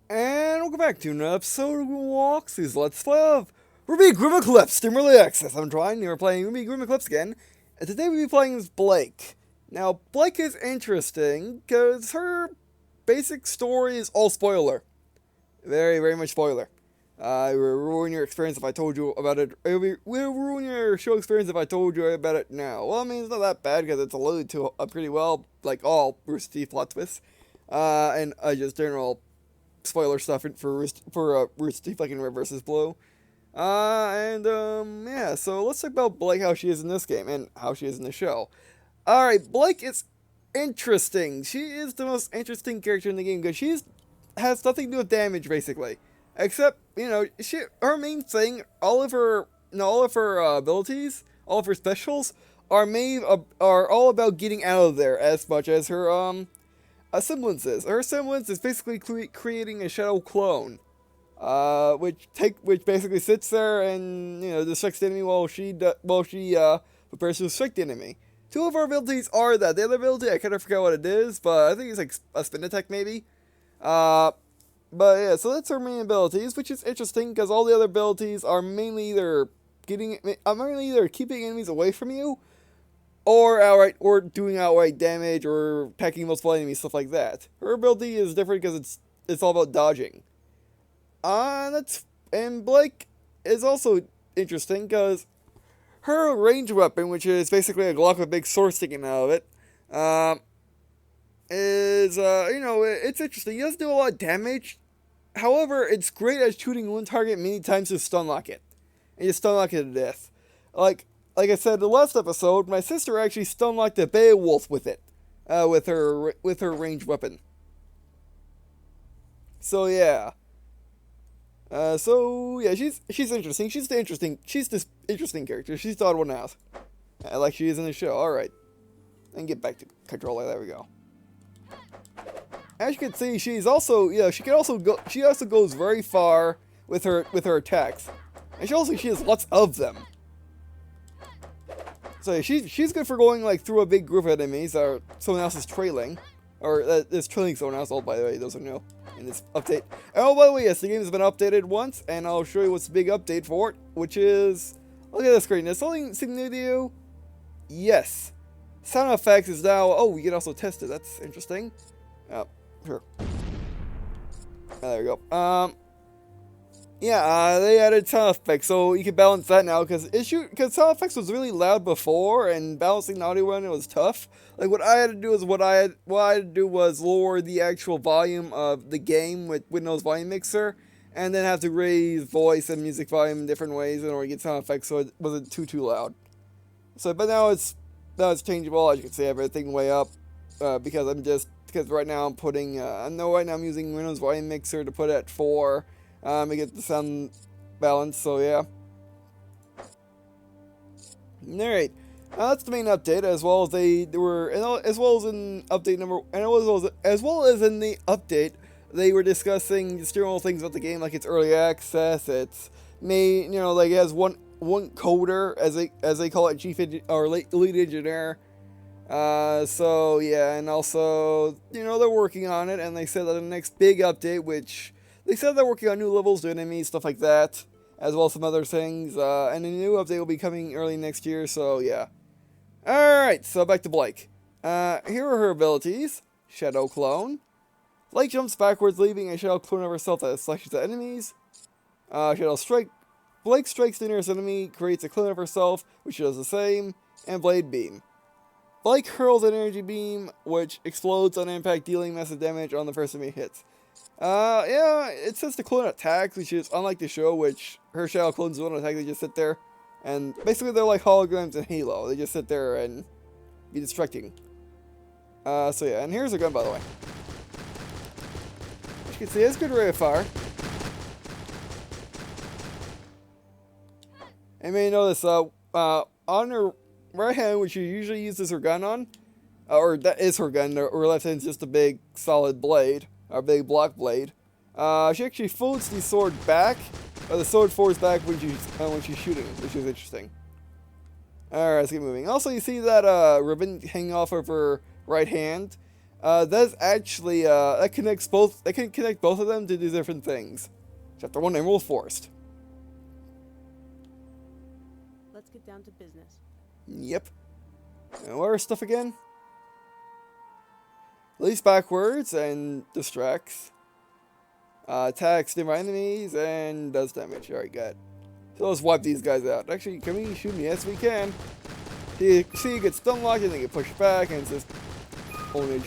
And welcome back to another episode of Walks. Let's play of RWBY Grimm Eclipse the Early Access. I'm trying. We're playing RWBY Grimm Eclipse again. And today we'll be playing as Blake. Now, Blake is interesting because her basic story is all spoiler. Very, very much spoiler. It will ruin your experience if I told you about it. It will ruin your show experience if I told you about it now. Well, I mean, it's not that bad because it's alluded to pretty well, like all Rooster Teeth plot twists. And just general spoiler stuff for Rooster Teeth like in Red vs. Blue. Yeah, so let's talk about Blake, how she is in this game, and how she is in the show. Alright, Blake is interesting. She is the most interesting character in the game, because she has nothing to do with damage, basically. Except, her main thing, all of her abilities, all of her specials, are all about getting out of there, as much as her, semblances. Her semblance is basically creating a shadow clone, which basically sits there and distracts the enemy while she prepares to distract the enemy. Two of her abilities are that. The other ability I kind of forgot what it is, but I think it's like a spin attack maybe. But yeah, so that's her main abilities, which is interesting because all the other abilities are mainly either keeping enemies away from you, or doing outright damage, or attacking multiple enemies, stuff like that. Her ability is different because it's all about dodging. And Blake is also interesting because her ranged weapon, which is basically a Glock with a big sword sticking out of it, it's interesting. It doesn't do a lot of damage. However, it's great at shooting one target many times to stun lock it, and you stun lock it to death. Like I said in the last episode, my sister actually stun locked a Beowulf with it, with her ranged weapon. So yeah. She's interesting. She's this interesting character. She's the odd one out, like she is in the show. All right, and get back to controller. There we go. As you can see, she also goes very far with her attacks, and she has lots of them. So she's good for going like through a big group of enemies, or someone else is trailing, or is trailing someone else. Oh, by the way, those are new in this update. Oh, by the way, yes, the game has been updated once, and I'll show you what's the big update for it, which is, look at the screen. Is something new to you? Yes. Sound effects is now, we can also test it. That's interesting. Sure. There we go. They added sound effects, so you can balance that now, because sound effects was really loud before, and balancing the audio on it was tough. Like, what I had to do was lower the actual volume of the game with Windows Volume Mixer, and then have to raise voice and music volume in different ways in order to get sound effects, so it wasn't too loud. But now it's changeable. As you can see, I have everything way up, because right now I'm using Windows Volume Mixer to put it at 4. To get the sound balance, so yeah. Alright, that's the main update, as well as in the update, they were discussing just general things about the game, like it's early access, it's it has one coder, as they call it, lead engineer. So yeah, and also, they're working on it, and they said that the next big update, which they said they're working on new levels, new enemies, stuff like that, as well as some other things, and a new update will be coming early next year, so yeah. Alright, so back to Blake. Here are her abilities. Shadow Clone. Blake jumps backwards, leaving a shadow clone of herself that slashes at enemies. Shadow Strike. Blake strikes the nearest enemy, creates a clone of herself, which does the same, and Blade Beam. Blake hurls an energy beam, which explodes on impact, dealing massive damage on the first enemy hits. It says the clone attacks, which is unlike the show, which her shadow clones don't attack, they just sit there. And basically they're like holograms in Halo, they just sit there and be distracting. And here's her gun, by the way. As you can see, it's good rate of fire. And you may notice, on her right hand, which she usually uses her gun on, or that is her gun, her left hand's just a big solid blade. Our big block blade. She actually folds the sword back, or the sword forwards back when she's shooting, which is interesting. Alright, let's keep moving. Also, you see that ribbon hanging off of her right hand. That's actually, that connects both, that can connect both of them to do different things. Chapter 1, Emerald Forest. Let's get down to business. Yep. And where's stuff again? Leads backwards and distracts. Attacks nearby enemies and does damage. Alright, got it. So let's wipe these guys out. Actually, can we shoot them? Yes, we can. See, you get stun locked and they get pushed back, and it's just ownage.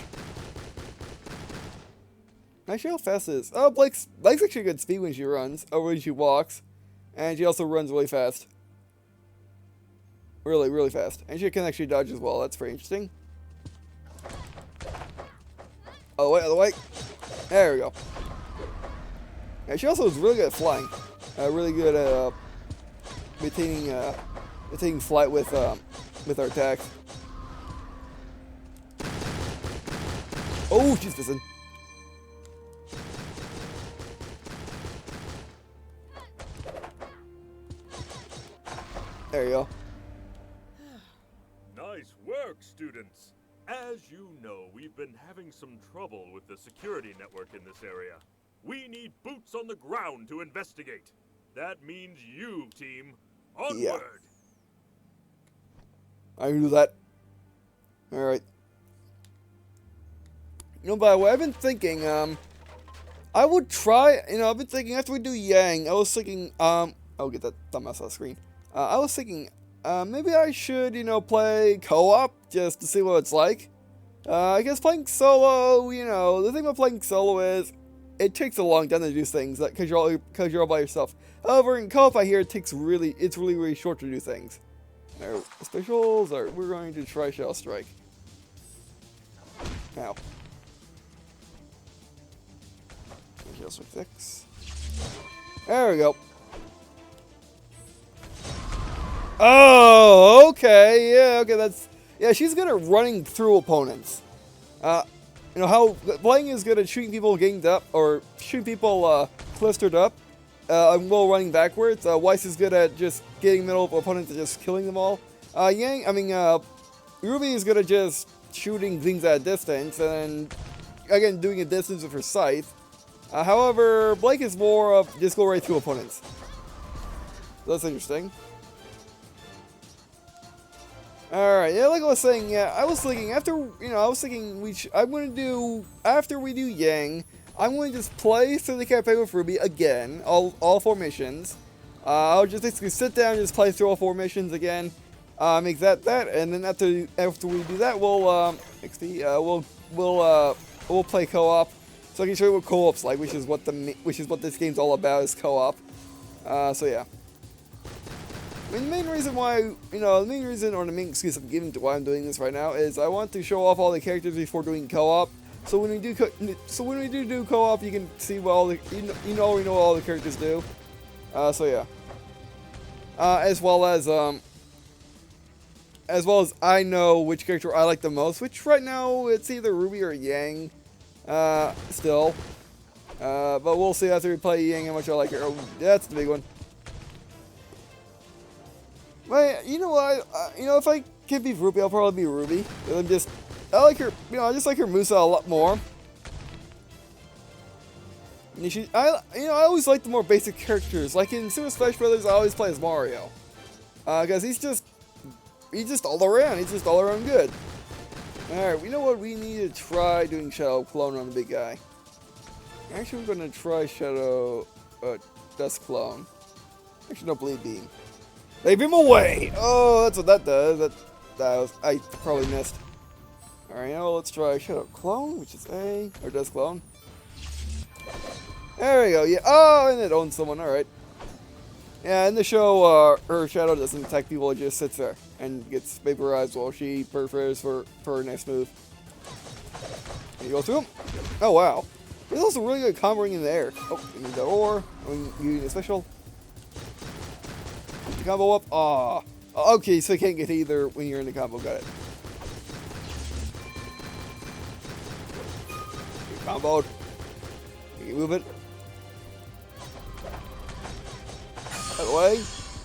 Actually, how fast is? Oh, Blake's actually good speed when she runs, or when she walks, and she also runs really fast. Really, really fast, and she can actually dodge as well. That's pretty interesting. Oh wait, other way. There we go. Yeah, she also is really good at flying. Really good at maintaining flight with our attacks. Oh, she's missing. There you go. Nice work, students. As you know, we've been having some trouble with the security network in this area. We need boots on the ground to investigate. That means you, team. Onward! Yeah. I can do that. Alright. You know, by the way, I've been thinking, I would try, I've been thinking after we do Yang, I was thinking, I'll get that dumbass off the screen. I was thinking, maybe I should, play co-op just to see what it's like. I guess playing solo, the thing about playing solo is it takes a long time to do things because you're all by yourself. However, in co-op, I hear it's really short to do things. Now, specials, we're going to try Shell Strike. Now. Shell Strike 6. There we go. Oh, okay, yeah, she's good at running through opponents. How playing is good at shooting people ganged up, or shooting people clustered up, while running backwards. Weiss is good at just getting middle of opponents and just killing them all. RWBY is good at just shooting things at a distance, and again, doing a distance with her scythe. However, Blake is more of just go right through opponents. So that's interesting. Alright, yeah, like I was saying, yeah, I was thinking after we do Yang, I'm going to just play through the campaign with RWBY again, all 4 missions. I'll just basically sit down and just play through all 4 missions again, make that, and then after we do that, we'll play co-op, so I can show you what co-op's like, which is what this game's all about, is co-op. So yeah. I mean, the main reason or the main excuse I'm giving to why I'm doing this right now is I want to show off all the characters before doing co-op. So when we do co-op, you can see what all the we know what all the characters do. So yeah. As well as I know which character I like the most, which right now it's either RWBY or Yang. Still. But we'll see after we play Yang how much I like her. Oh, that's the big one. Well, you know what? If I can be RWBY, I'll probably be RWBY. I like her. I just like her moveset a lot more. I always like the more basic characters. Like in Super Smash Brothers, I always play as Mario, because he's just all around. He's just all around good. All right, you know what? We need to try doing Shadow Clone on the big guy. Actually, we're gonna try Shadow Dust Clone. Actually, no, Bleed Beam. Leave him away! Oh, that's what that does. I probably missed. Alright, now let's try Shadow Clone, which is A, or Dust Clone. There we go, yeah. Oh, and it owns someone, alright. Yeah, in the show, her shadow doesn't attack people, it just sits there and gets vaporized while she prepares for her next move. Can you go through him? Oh, wow. There's also really good comboing in the air. Oh, you need that ore. You need a special. Combo up. Aw. Okay, so you can't get either when you're in the combo. Got it. You comboed. You can move it. That way.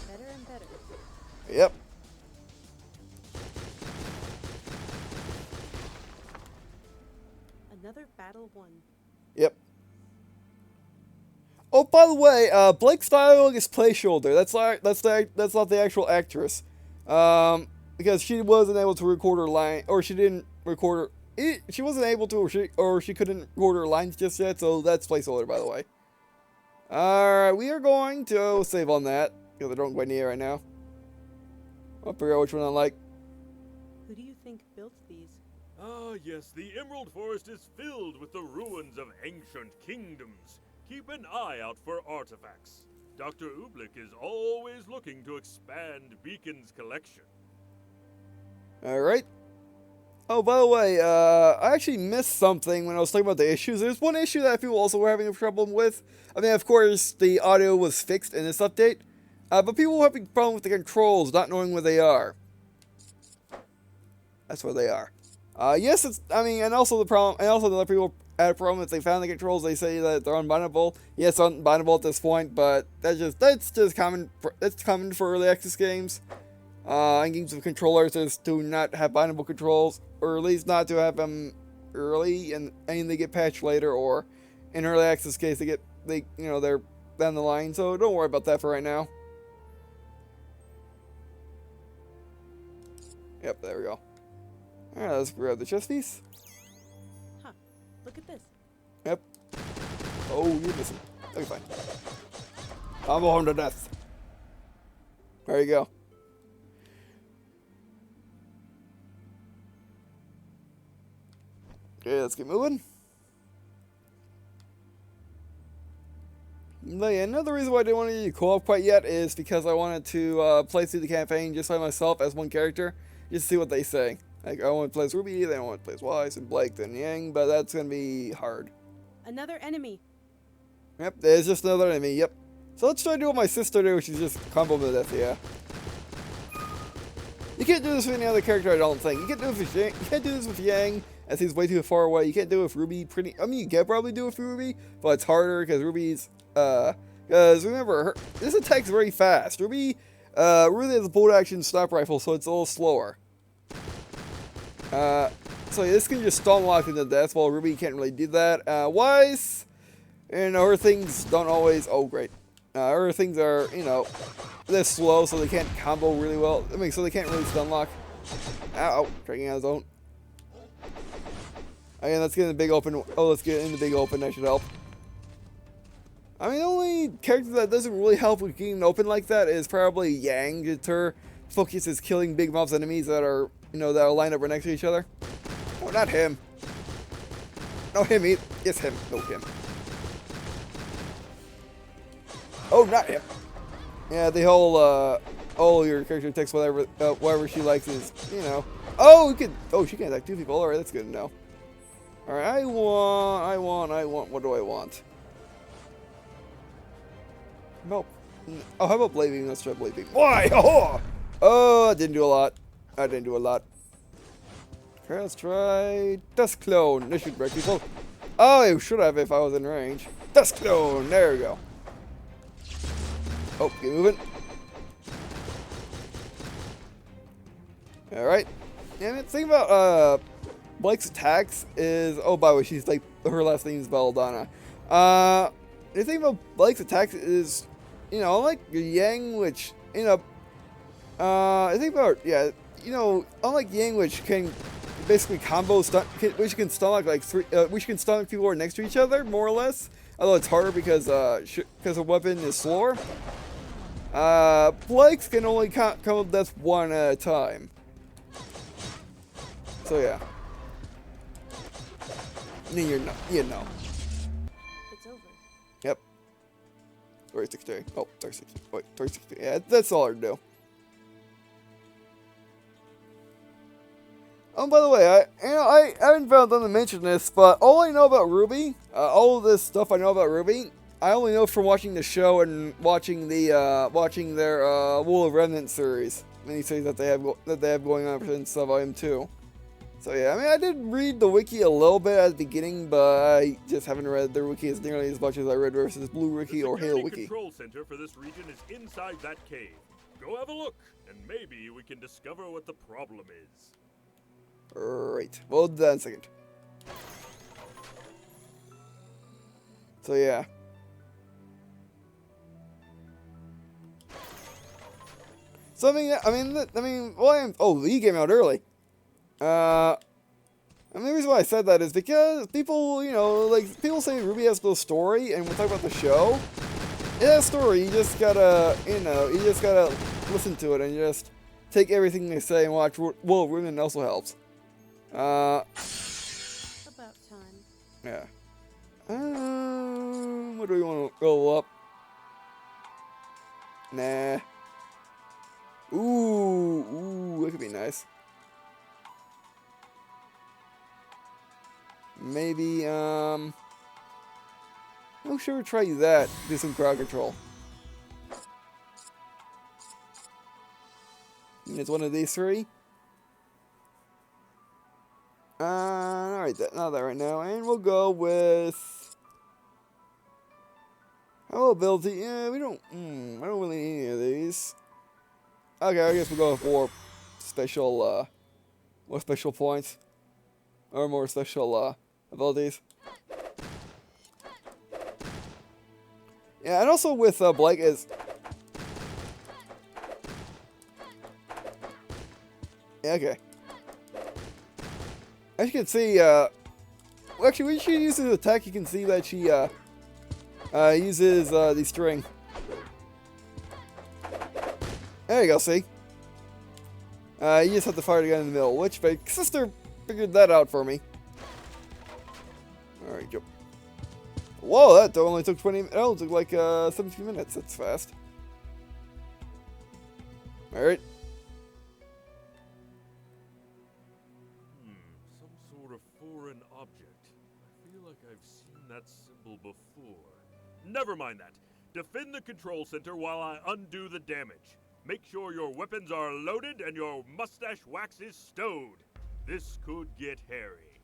Better and better. Yep. Another battle won. Yep. Oh, by the way, Blake's dialogue is placeholder. That's not the actual actress. Because she wasn't able to record her line, or she didn't record her. She wasn't able to, or she couldn't record her lines just yet. So that's placeholder, by the way. All right, we are going to save on that because I don't quite need it right now. I'll figure out which one I like. Who do you think built these? Ah, yes, the Emerald Forest is filled with the ruins of ancient kingdoms. Keep an eye out for artifacts. Dr. Ooblik is always looking to expand Beacon's collection. Alright. Oh, by the way, I actually missed something when I was talking about the issues. There's one issue that people also were having a problem with. I mean, of course, the audio was fixed in this update. But people were having a problem with the controls, not knowing where they are. That's where they are. Yes, and also the problem, and also the other people had a problem if they found the controls, they say that they're unbindable. Yes, unbindable at this point, but that's just common for early access games. And games with controllers is to not have bindable controls, or at least not to have them early, and they get patched later, or in early access case they're down the line. So don't worry about that for right now. Yep, there we go. Alright, let's grab the chest piece. Huh. Look at this. Yep. Oh, you're missing. Okay, fine. I'm on to death. There you go. Okay, let's get moving. But yeah, another reason why I didn't want to do co-op quite yet is because I wanted to play through the campaign just by myself as one character, just to see what they say. Like, I want to play as RWBY, then I want to play as Weiss and Blake, then Yang, but that's going to be hard. Another enemy. Yep, there's just another enemy, yep. So let's try to do what my sister did, which is just combo to death, yeah. You can't do this with any other character, I don't think. You can't do this with Yang, as he's way too far away. You can't do it with RWBY you can probably do it with RWBY, but it's harder because RWBY's, because remember, this attack's very fast. RWBY really has a bolt action sniper rifle, so it's a little slower. So this can just stun lock into death, while RWBY can't really do that. Weiss, her things don't always, oh great. Her things are, they're slow, so they can't combo really well. I mean, so they can't really stun lock. Ow, dragging out his own. Again, let's get in the big open. Oh, let's get in the big open, that should help. I mean, the only character that doesn't really help with getting open like that is probably Yang. Her focus is killing big mobs enemies that are, that are lined up right next to each other. Oh, not him. No, him. Yes, him. No, him. Oh, not him. Yeah, the whole, your character takes whatever she likes is, Oh, she can attack two people. Alright, that's good to know. Alright, I want, what do I want? Nope. Oh, how about blading? Let's try blading. Why? Oh, I didn't do a lot. Okay, let's try Dust Clone. This should break people. Oh, I should have if I was in range. Dust Clone. There we go. Oh, get moving. Alright. And the thing about Blake's attacks is, oh, by the way, she's like, her last name is Belladonna. The thing about Blake's attacks is, unlike Yang, which, I think about, yeah, unlike Yang, which can basically combo stun, which can stun like which can stun people who are next to each other, more or less. Although it's harder because the weapon is slower. Blake's can only come with death one at a time. So yeah. It's over. Yep. 360. Oh, 360. Wait, 360. Yeah, that's all I do. Oh, by the way, I haven't found time to mention this, but all I know about RWBY, all of this stuff I know about RWBY, I only know from watching the show and watching their Wool of Remnant series, miniseries that they have going on since Volume 2. So yeah, I mean, I did read the wiki a little bit at the beginning, but I just haven't read their wiki as nearly as much as I read versus Blue Wiki or Halo Wiki. The control center for this region is inside that cave. Go have a look, and maybe we can discover what the problem is. Right. Well, then a second. So yeah. So well, he came out early. And the reason why I said that is because people, like, people say RWBY has no story, and when we talk about the show, it has a story. You just gotta, listen to it and just take everything they say and watch World Women also helps. About time. Yeah. What do we want to go up? Nah. Ooh, that could be nice. Maybe, oh, sure, try that. Do some crowd control. And it's one of these three. Alright, not that right now. And we'll go with... How ability? Yeah, I don't really need any of these. Okay, I guess we'll go with more special points. Or more special, abilities. Yeah, and also with, Blake is... Yeah, okay. As you can see, well, actually, when she uses attack, you can see that she, uses, the string. There you go, see? You just have to fire the gun in the middle, which my sister figured that out for me. Alright, go. Whoa, that only took 20 minutes. Oh, it took like 17 minutes. That's fast. Alright. Some sort of foreign object. I feel like I've seen that symbol before. Never mind that. Defend the control center while I undo the damage. Make sure your weapons are loaded and your mustache wax is stowed. This could get hairy.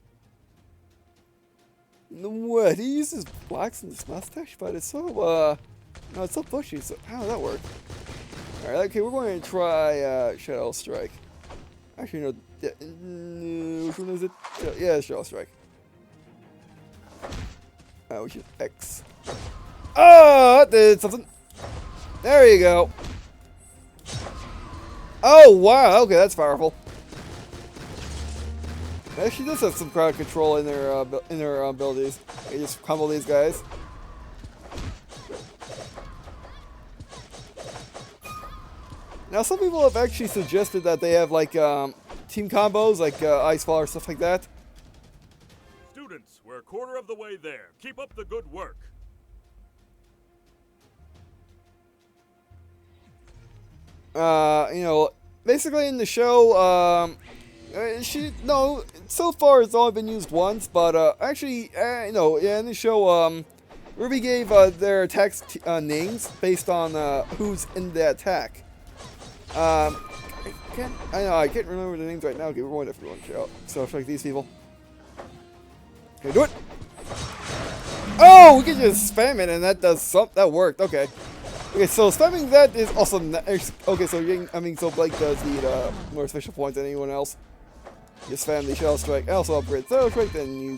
What? He uses wax in his mustache, but it's so, no, it's so bushy, so how does that work? Alright, okay, we're going to try, Shadow Strike. Actually, no, which one is it? Yeah, Shadow Strike. Which is X. Oh, that did something. There you go. Oh, wow, okay, that's powerful. Actually, does have some crowd control in their abilities. You just combo these guys. Now, some people have actually suggested that they have like team combos, like Ice Fall or stuff like that. Students, we're a quarter of the way there. Keep up the good work. Basically in the show, so far it's only been used once, but in the show, RWBY gave their attacks names based on who's in the attack. I can't remember the names right now. Okay, we're going to have to go and shout. So it's like these people. Okay, do it. Oh, we can just spam it, and that does something. That worked. Okay. Okay, so spamming that is awesome. Okay, so so Blake does need more special points than anyone else. You spam the Shadow Strike, and also upgrade Shadow Strike, then you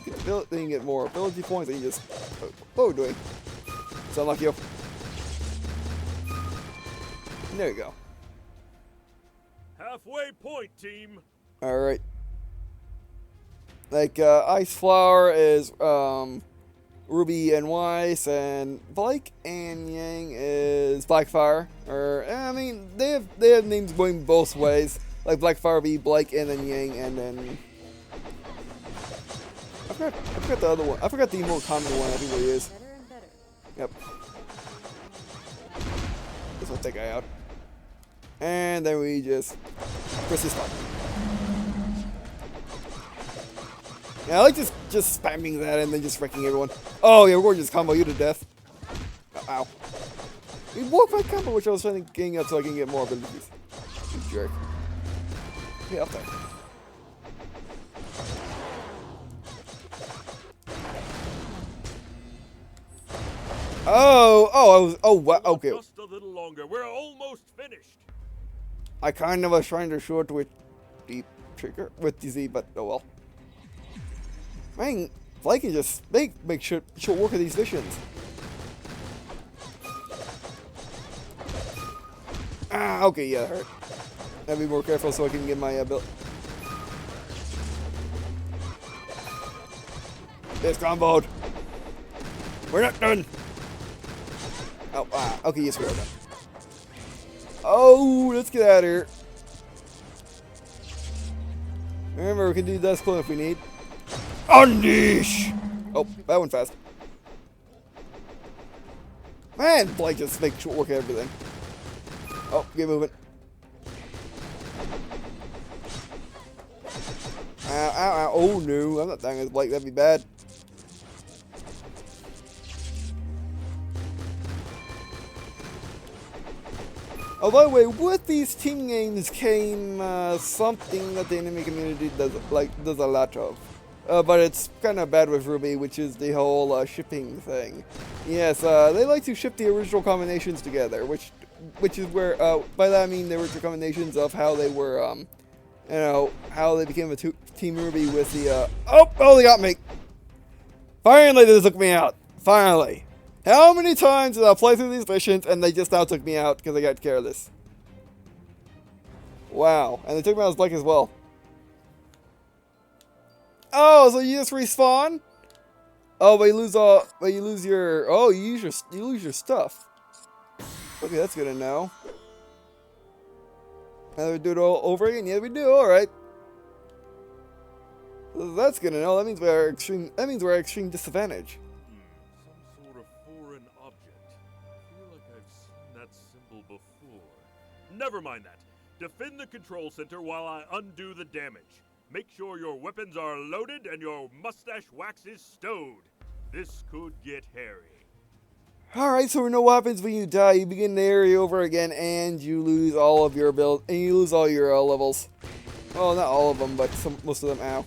get more ability points, and you just doing. So unlock you. There you go. Halfway point, team. All right. Like Ice Flower is Ruby and Weiss, and Blake and Yang is Blackfire. They have names going both ways. Like Blackfire be Blake, and then Yang, and then I forgot the other one. I forgot the more common one. I think what it is. Better and better. Yep. Let's let that guy out, and then we just press this button. Yeah, I like just spamming that and then just wrecking everyone. Oh yeah, we're going to just combo you to death. Ow. We walk by combo, which I was trying to gang up so I can get more abilities. You jerk. Get up there. Oh, wow, okay. Just a little longer. We're almost finished. I kind of was trying to short with the trigger, with the Z, but oh well. Man, Blake can just make short work of these missions. Ah, okay, yeah, that hurt. Gotta be more careful so I can get my build. It's comboed. We're not done. Oh, okay, yes, we are done. Oh, let's get out of here. Remember, we can do Dust Clone if we need. Unleash! Oh, that went fast. Man, Blake just makes short work of everything. Oh, get moving. Ow, ow, ow. Oh, no. I'm not dying as Blake. That'd be bad. Oh, by the way, with these team games came something that the anime community does a lot of. But it's kind of bad with RWBY, which is the whole shipping thing. Yes, they like to ship the original combinations together, which is where, by that I mean there were the combinations of how they were, you know, how they became a Team RWBY with the, oh, they got me! Finally, they took me out! Finally! How many times did I play through these missions and they just now took me out because I got careless? Wow, and they took me out as Blake as well. Oh, so you just respawn? Oh, but you lose all. But you lose your. Oh, you lose your stuff. Okay, that's good to know. Now we do it all over again. Yeah, we do. All right. That's good to know. That means we're extreme. That means we're at extreme disadvantage. Some sort of foreign object. I feel like I've seen that symbol before. Never mind that. Defend the control center while I undo the damage. Make sure your weapons are loaded and your mustache wax is stowed. This could get hairy. Alright, so we know what happens when you die. You begin the area over again and you lose all of your build and you lose all your levels. Well, not all of them, but most of them. Ow.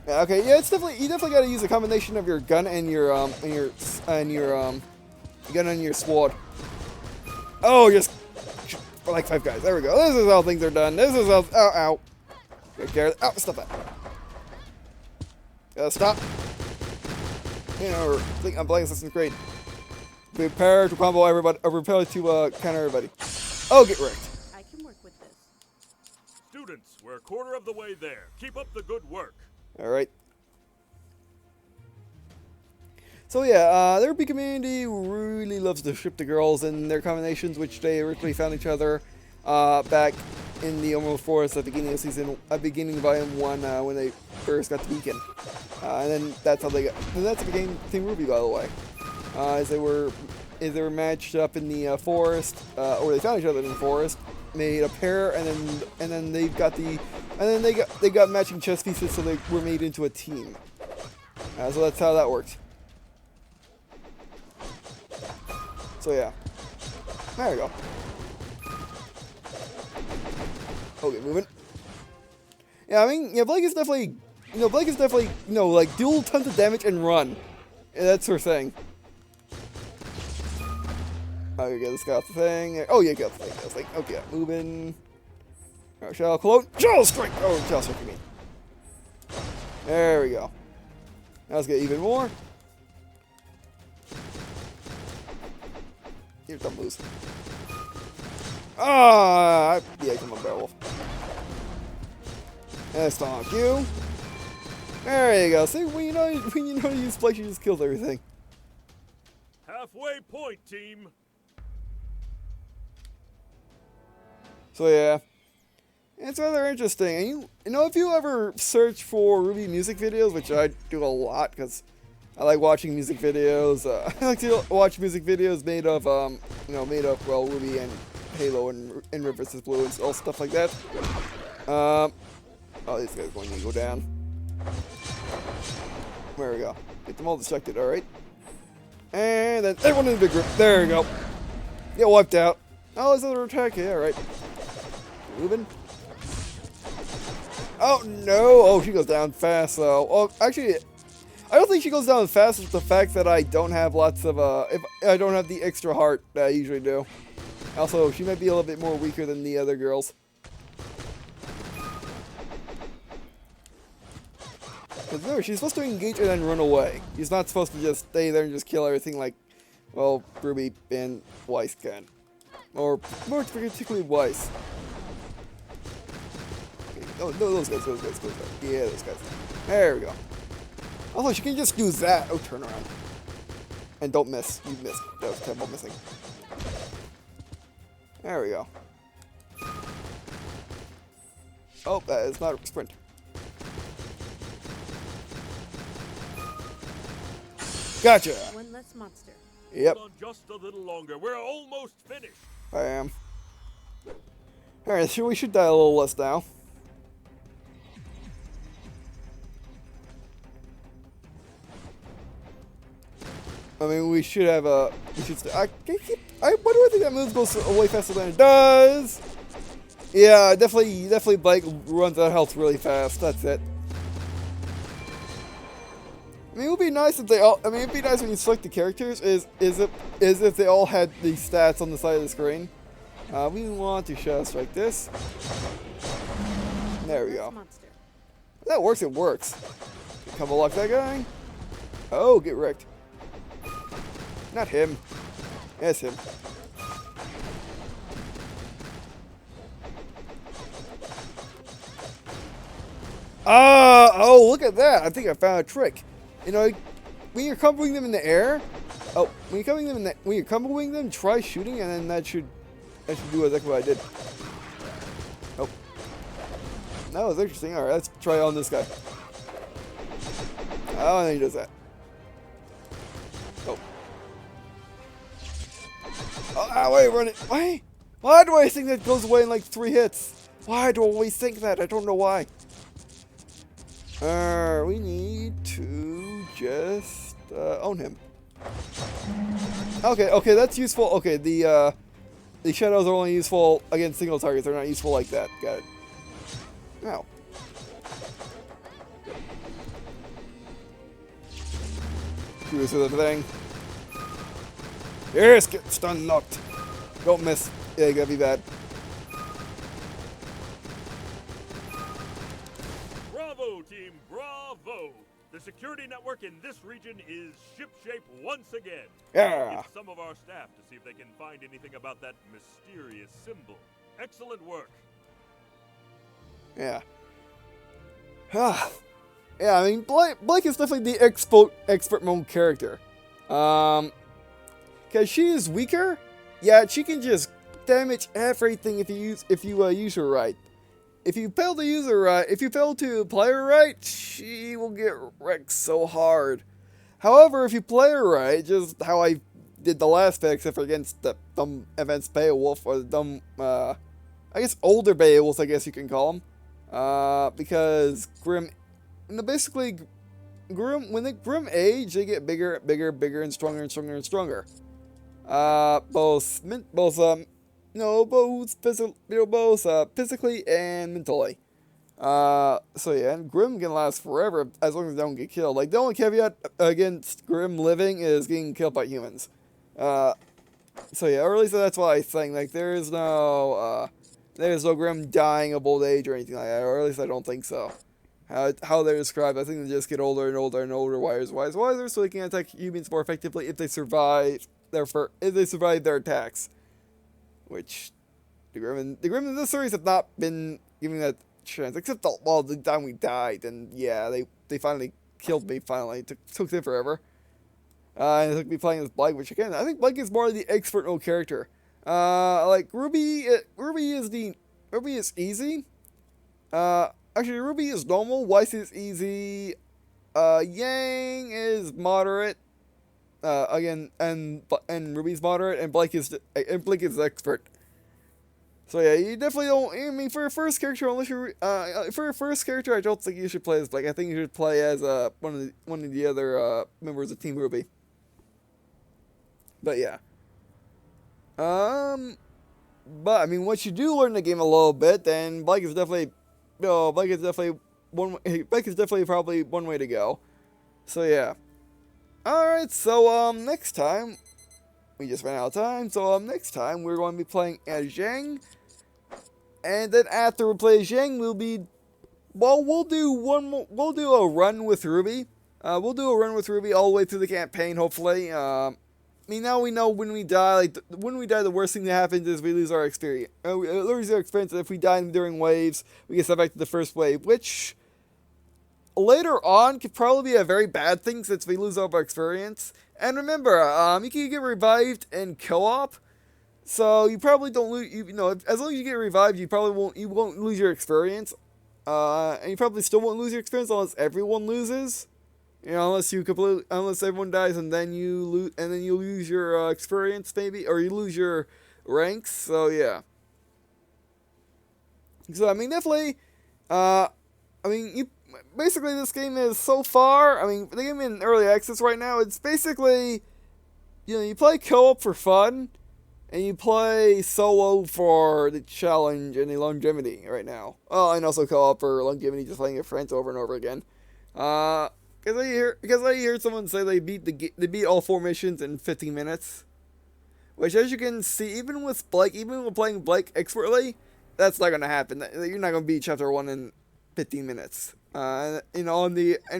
Okay, yeah, it's definitely you definitely got to use a combination of your gun and your gun and your sword. Oh, just like 5 guys. There we go. This is how things are done. This is how. Ow, ow. Take care. Oh, stop that. Stop. You know, I'm playing Assassin's Creed. Prepare to combo everybody. Prepare to counter everybody. Oh, get wrecked. I can work with this. Students, we're a quarter of the way there. Keep up the good work. Alright. So yeah, the RWBY community really loves to ship the girls and their combinations, which they originally found each other back in the Emerald Forest at the beginning of beginning of Volume 1 when they first got to Beacon. And then that's how they got. And that's how they became Team RWBY, by the way. As they were matched up in the forest, or they found each other in the forest, made a pair, and then they got matching chess pieces, so they were made into a team. So that's how that worked. So yeah, there we go. Okay, moving. Yeah, I mean, yeah, Blake is definitely, like deal tons of damage and run. Yeah, that's her thing. Okay, this got the thing. Oh yeah, got the thing. Okay, moving. Alright, Shell Clone. Shell Strike! Oh, Shell Strike, you mean. There we go. Now let's get even more. Here, don't lose. Ah! Yeah, come on, Beowulf. That's stomp you. There you go. See, when you know to use Blake, you just kills everything. Halfway point, team. So yeah. It's rather interesting. And you know, if you ever search for RWBY music videos, which I do a lot because I like watching music videos. I like to watch music videos made of, well, RWBY and Halo and Red vs. Blue and all stuff like that. Oh, these guys are going to go down. There we go. Get them all distracted, alright. And then everyone in the big group. There we go. Get wiped out. Oh, there's another attack. Yeah, alright. Moving. Oh, no. Oh, she goes down fast, though. Oh, actually, I don't think she goes down as fast as the fact that I don't have lots of, if I don't have the extra heart that I usually do. Also, she might be a little bit more weaker than the other girls. Because remember, she's supposed to engage and then run away. She's not supposed to just stay there and just kill everything like, well, Ruby and Weiss can. Or more particularly Weiss. Okay, no, those guys. Yeah, those guys. There we go. Also, she can just do that. Oh, turn around. And don't miss. You missed. That was terrible missing. There we go. Oh, that is not a sprint. Gotcha. One less monster. Yep, Hold on just a little longer. We're almost finished. I am. Alright, so we should die a little less now. I mean, we should have a. We should. Why do I think that move goes way faster than it does? Yeah, definitely. Blake runs out of health really fast. That's it. I mean, it would be nice if they all. I mean, it'd be nice when you select the characters. Is if they all had the stats on the side of the screen. We want to show us like this. There we go. That works. It works. Come block that guy. Oh, get wrecked. Not him. Yes, him. Oh, look at that. I think I found a trick. You know, when you're comboing them in the air, when you're comboing them, try shooting, and then that should do exactly what I did. Oh. That was interesting. Alright, let's try on this guy. Oh, and then he does that. Oh. Oh, wait, run it. Why? Why do I think that goes away in like 3 hits? Why do I always think that? I don't know why. We need to just own him. Okay, that's useful. Okay, the shadows are only useful against single targets. They're not useful like that. Got it. Now. Cruise to the thing. Yes, get stun locked. Don't miss. Yeah, you gotta be bad. Bravo, team, bravo! The security network in this region is shipshape once again. Yeah. It's some of our staff to see if they can find anything about that mysterious symbol. Excellent work. Yeah. Yeah, I mean, Blake is definitely the expert mode character. Cause she is weaker. Yeah, she can just damage everything if you use her right. If you fail to use her right, if you fail to play her right, she will get wrecked so hard. However, if you play her right, just how I did the last pick, except for against the dumb events Beowulf, or the dumb, I guess older Beowulf, I guess you can call him. Because Grimm, basically, when the Grimm age, they get bigger, and stronger, and stronger. Both physically and mentally. So yeah, and Grimm can last forever as long as they don't get killed. Like, the only caveat against Grimm living is getting killed by humans. So yeah, or at least that's what I think. Like, there's no Grimm dying of old age or anything like that, or at least I don't think so. How they're described, I think they just get older and older and older, wiser, so they can attack humans more effectively if they survive their attacks. Which the Grimm in this series have not been giving that chance, except the time we died, and yeah, they finally killed me. It took them forever. And it took me playing as Blake, which again, I think Blake is more the expert mode character. Like Ruby is easy. Actually, Ruby is normal. Weiss is easy. Yang is moderate. Again, and Ruby's moderate, and Blake is expert. So yeah, you definitely don't. I mean, for a first character, I don't think you should play as Blake. I think you should play as one of the other members of Team Ruby. But yeah. But I mean, once you do learn the game a little bit, then Blake is definitely probably one way to go. So yeah. Alright, so next time, we just ran out of time, so next time we're going to be playing as Zhang, and then after we play as Zhang, we'll be well, we'll do we'll do a run with Ruby. We'll do a run with Ruby all the way through the campaign, hopefully. I mean, now we know when we die, when we die, the worst thing that happens is we lose our experience. We lose our experience. If we die during waves, we get sent back to the first wave, which later on could probably be a very bad thing since we lose all of our experience. And remember, you can get revived in co-op, so you probably don't lose. You know, as long as you get revived, you won't lose your experience. And you probably still won't lose your experience unless everyone loses. You know, unless everyone dies and then you lose your experience maybe, or you lose your ranks. So yeah. So I mean, definitely. Basically this game is so far. I mean, the game in early access right now. It's basically, you play co-op for fun, and you play solo for the challenge and the longevity right now. Oh, and also co-op for longevity, just playing with friends over and over again. Because I hear someone say they beat all 4 missions in 15 minutes. Which, as you can see, even with playing Blake expertly, that's not gonna happen. You're not gonna beat chapter 1 in 15 minutes. And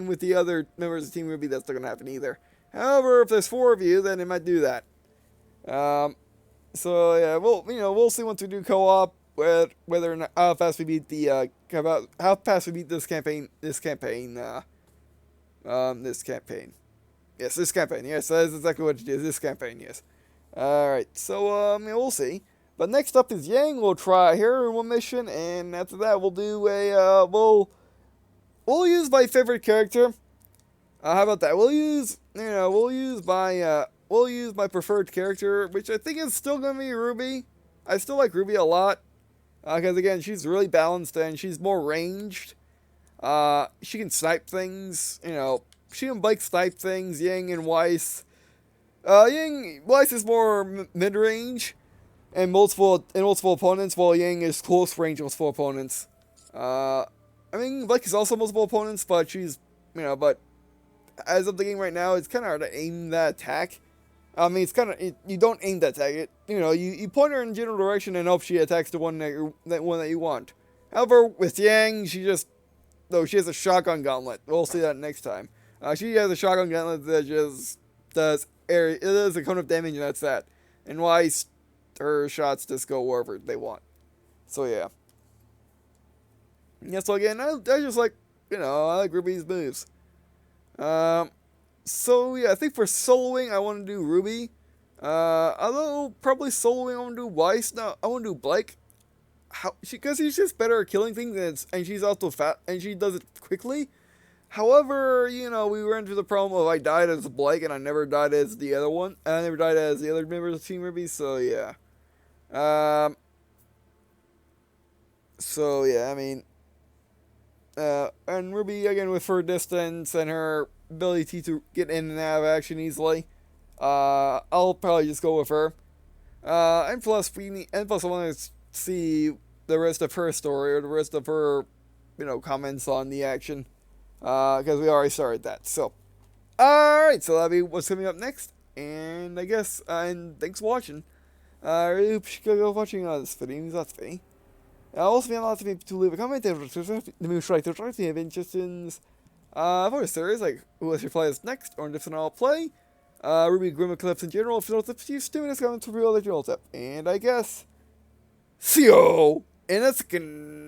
with the other members of Team Ruby, that's not gonna happen either. However, if there's 4 of you, then it might do that. So yeah, we'll see once we do co-op whether or not how fast we beat this campaign. This campaign. Yes, this campaign. Yes, that is exactly what it is. This campaign. Yes. All right. So we'll see. But next up is Yang. We'll try here in one mission, and after that we'll do a we'll use my favorite character. How about that? We'll use my preferred character, which I think is still gonna be Ruby. I still like Ruby a lot, because again, she's really balanced and she's more ranged. She can snipe things. She and Blake snipe things. Yang and Weiss. Weiss is more mid-range and multiple opponents, while Yang is close range multiple opponents. Blake is also multiple opponents, but she's but as of the game right now, it's kind of hard to aim that attack. It's kind of you don't aim that attack. You point her in general direction and hope she attacks the one that you want. However, with Yang, she has a shotgun gauntlet. We'll see that next time. She has a shotgun gauntlet that just does a ton of damage, and that's that. And Weiss, her shots just go wherever they want. So yeah. Yeah. So again, I just like I like Ruby's moves. So yeah, I think for soloing, I want to do Ruby. Although probably soloing, I want to do Weiss. No, I want to do Blake. Because she's just better at killing things, and she's also fat, and she does it quickly. However, we ran into the problem of I died as Blake, and I never died as the other one. I never died as the other members of Team Ruby, so yeah. And Ruby, again, with her distance and her ability to get in and out of action easily, I'll probably just go with her. And plus I want to see the rest of her story, or the rest of her, comments on the action, because we already started that. So, alright, so that'll be what's coming up next, and I guess, and thanks for watching. I really appreciate you watching this video. That's me. Also, be allowed to leave a comment and let me try to try if you have interest in for a series like who else should play us next, or if I'll play Ruby, Grimm Eclipse in general. If you don't have students, comment to reveal the general tip, and I guess see you in a second.